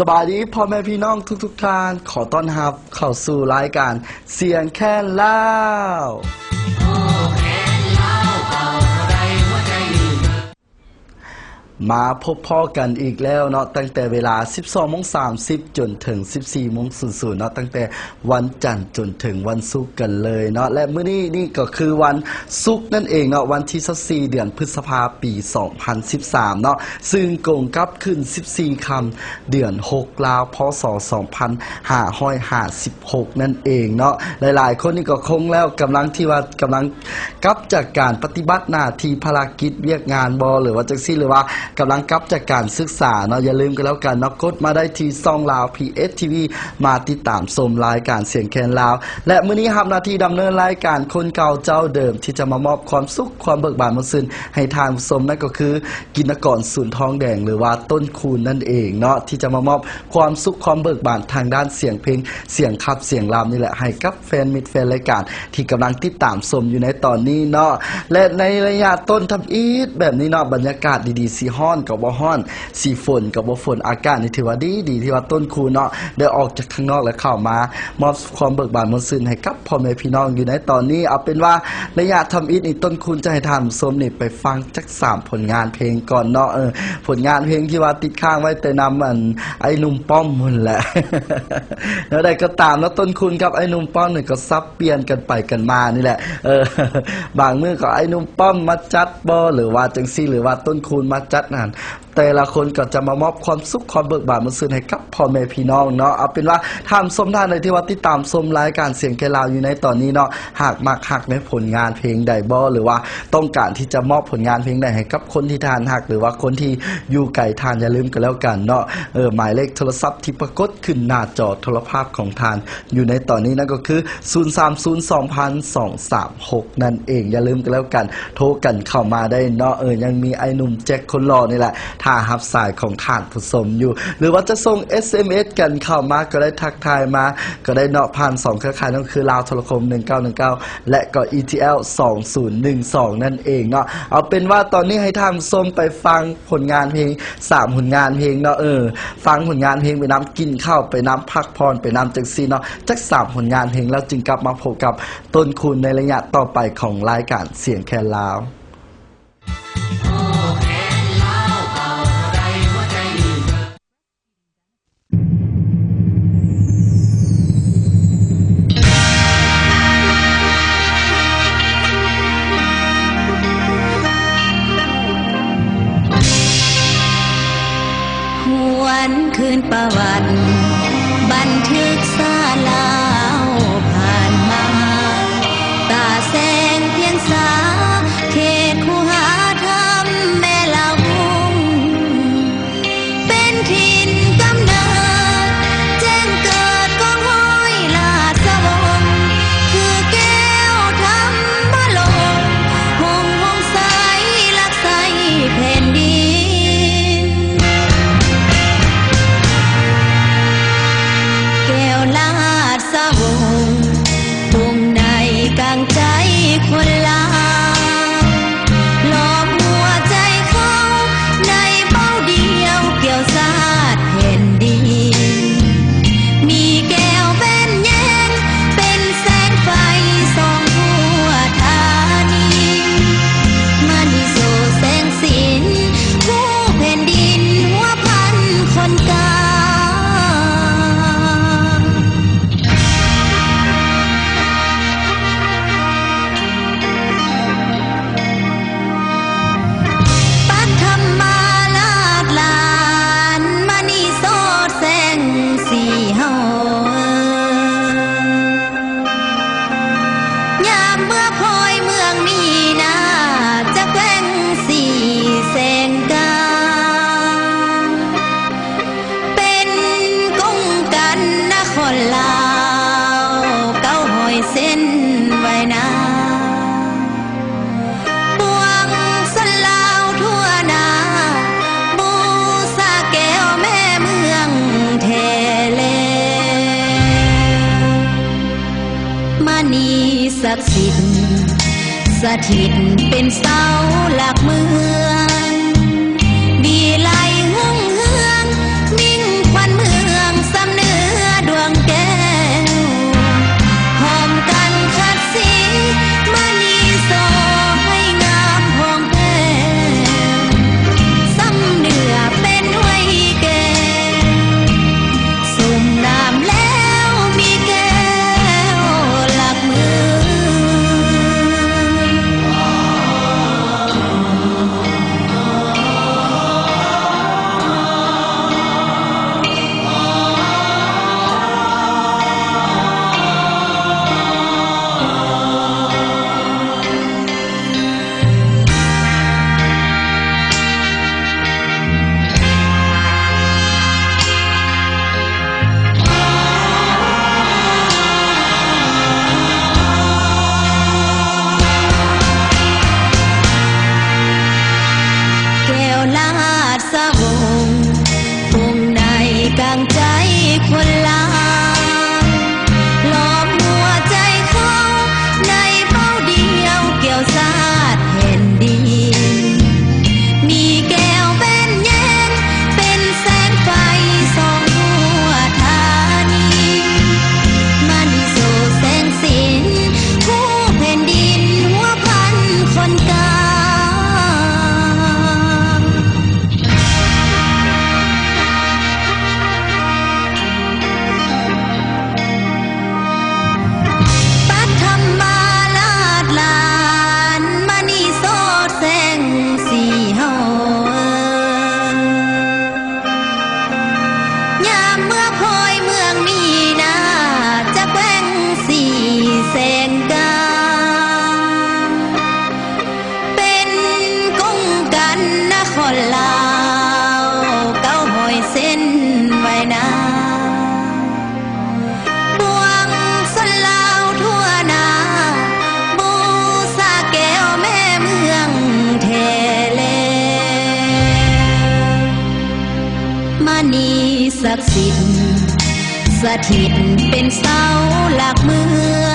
สบายดีพ่อแม่พี่น้องทุกท่านขอต้อนรับเข้าสู่รายการเสียงแค่เล่ามาพบพ่อกันอีกแล้วเนาะตั้งแต่เวลา 12:30 จนถึง 14:00 เนาะตั้งแต่วันจันทร์จนถึงวันศุกร์กันเลยเนาะและมื้อนี้นี่ก็คือวันศุกร์นั่นเองเนาะวันที่24เดือนพฤษภาคมปี 2013 เนาะซึ่งกงกับขึ้น14ค่ำเดือน6ลาวพศ 2556 นั่นเองเนาะหลายๆคนนี่ก็คงแล้วกำลังกลับจากการปฏิบัติหน้าที่ภารกิจเวียกงานบ่หรือว่าจังซี่หรือว่ากำลังกลับจากการศึกษาเนาะอย่าลืมกันแล้วกันเนาะกดมาได้ที่ช่องลาว PSTV มาติดตามชมรายการเสียงแคนลาวและมื้อนี้รับหน้าที่ดำเนินรายการคนเก่าเจ้าเดิมที่จะมามอบความสุขความเบิกบานมนต์ซื่นให้ทางผู้ชมนั่นก็คือกินกรศูนย์ทองแดงหรือว่าต้นคูณนั่นเองเนาะที่จะมามอบความสุขความเบิกบานทางด้านเสียงเพลงเสียงขับเสียงรำนี่แหละให้กับแฟนมิตรแฟนรายการที่กำลังติดตามชมอยู่ในตอนนี้เนาะและในระยะต้นทำอีทแบบนี้เนาะบรรยากาศดีๆสิฮ้อนกับบ่ฮ้อนสีฝนกับบ่ฝนอากาศนี่ถือว่าดีที่ว่าต้นคูเนาะได้ออกจากข้างนอกแล้วเข้ามามอบความเบิกบานมนต์ซื่นให้กับพ่อแม่พี่น้องอยู่ในตอนนี้เอาเป็นว่าระยะทำอีทนี่ต้นคูจะให้ท่านผู้ชมนี่ไปฟังจัก3ผลงานเพลงก่อนเนาะผลงานเพลงที่ว่าติดค้างไว้แต่นำไอ้หนุ่มป้อมนั่นแหละ แล้วใดก็ตามแล้วต้นคูกับไอ้หนุ่มป้อมนี่ก็ซับเปลี่ยนกันไปกันมานี่แหละบางมื้อก็ไอ้หนุ่มป้อมมาจัดบ่หรือว่าจังซี่หรือว่าต้นคูมาจัดนั่นแต่ละคนก็จะมามอบความสุขความเบิกบานมนต์ซื่นให้กับพ่อแม่พี่น้องเนาะเอาเป็นว่าทำสมทานในที่ว่าติดตามชมรายการเสียงแค่ลาวอยู่ในตอนนี้เนาะหากมักหักในผลงานเพลงใดบ่หรือว่าต้องการที่จะมอบผลงานเพลงใดให้กับคนที่ทานหักหรือว่าคนที่อยู่ไกลทานอย่าลืมกันแล้วกันเนาะหมายเลขโทรศัพท์ที่ปรากฏขึ้นหน้าจอโทรภาพของทานอยู่ในตอนนี้นั่นก็คือ0302,236นั่นเองอย่าลืมกันแล้วกันโทรกันเข้ามาได้เนาะยังมีไอ้หนุ่มแจ็คคนหล่อนี่แหละถ้ารับสายของท่านผู้ชมอยู่หรือว่าจะส่ง SMS กันเข้ามาก็ได้ทักทายมาก็ได้เนาะผ่าน2เครือข่ายนั่นคือลาวโทรคม1919และก็ ETL 2012นั่นเองเนาะเอาเป็นว่าตอนนี้ให้ท่านผู้ชมไปฟังผลงานเพลง3ผลงานเพลงเนาะฟังผลงานเพลงไปน้ำกินข้าวไปน้ำพักพรไปน้ำจังซี่เนาะจัก3ผลงานเพลงแล้วจึงกลับมาพบกับต้นคูณในระยะต่อไปของรายการเสียงแค่ลาวคืนประวัติบันทึกซาลาวผ่านมาตาแสงเพียงสาเขตคูหาธรรมแม่ลาวุงเป็นถิ่นกำเนิดแจ้งเกิดของห้อยลาดสวงคือแก้วธรรมลงหงใสลักใสแผ่นดินลาดสวงตรงในกลางใจคนลาวหลอกหัวใจเขาในเป้าเดียวเกี่ยวซาดแผ่นดินมีแก้วเป็นแยงเป็นแสงไฟส่องทั่วธานีมานิโซแสงสินผู้แผ่นดินหัวพันคนกาศักดิ์สิทธิ์สถิตเป็นเสาหลักเมืองดีไล่หุ่งเฮืองมิ่งควันเมื สิทธิ์สถิตเป็นเสาหลักเมือง